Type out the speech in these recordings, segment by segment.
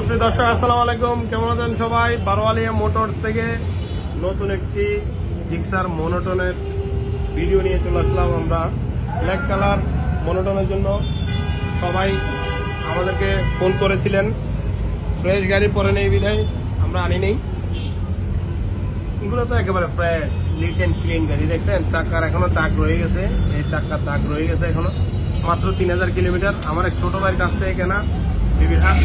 সুপ্রিয় দর্শক আসসালামু আলাইকুম, কেমন আছেন সবাই? বারোয়ালিয়া মোটরস থেকে নতুন একটি জিক্সার মনোটনের ভিডিও নিয়ে চলে আসলাম আমরা। ব্ল্যাক কালার মনোটনের জন্য সবাই আমাদেরকে ফোন করেছিলেন। ফ্রেশ গাড়ি পরে নেই বিধায় আমরা আনি নেই। এগুলো তো একেবারে ফ্রেশ, লিট অ্যান্ড ক্লিন গাড়ি। দেখছেন চাকার এখনো দাগ রয়ে গেছে, এই চাকার দাগ রয়ে গেছে এখনো। মাত্র 3000 কিলোমিটার। আমার এক ছোট ভাইয়ের কাছ থেকে কেনা বিবির হাট,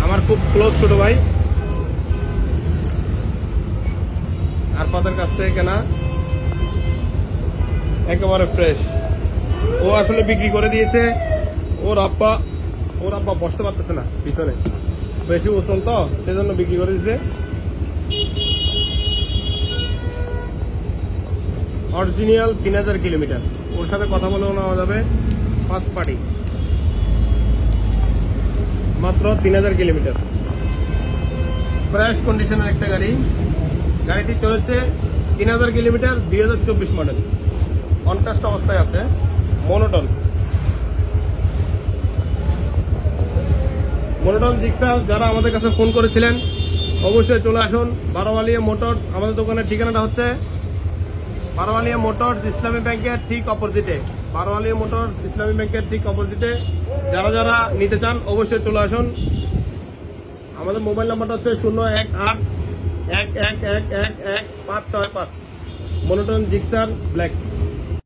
আমার খুব ক্লোজ ছোট ভাই আর পাতার কাছ থেকে কেনা, একেবারে ফ্রেশ। ও আসলে বিক্রি করে দিয়েছে। ওর আব্বা বসতে পারতেছে না, পিছনে বেশি ওজন তো, সেজন্য বিক্রি করে দিয়েছে। Original 3000 kilometre. ওর সাথে কথা বলেও নেওয়া যাবে, ফার্স্ট পার্টি। মাত্র 3000 কিলোমিটার, ফ্রেশ কন্ডিশনের একটা গাড়ি। গাড়িটি চলেছে 3000 কিলোমিটার, 2024 মডেল। অনটাস্ট অবস্থায় আছে, মনোটন জিক্সার। যারা আমাদের কাছে ফোন করেছিলেন অবশ্যই চলে আসুন বারোয়ালিয়া মোটরস। আমাদের দোকানের ঠিকানাটা হচ্ছে বারোয়ালিয়া মোটরস ইসলামী ব্যাংকের ঠিক অপোজিটে। বারোয়ালিয়া মোটরস ইসলামী ব্যাংকের ঠিক অপোজিটে। যারা নিতে চান অবশ্যই চলে আসুন। আমাদের মোবাইল নাম্বারটা হচ্ছে 018-11111565। Monotone Gixxer black.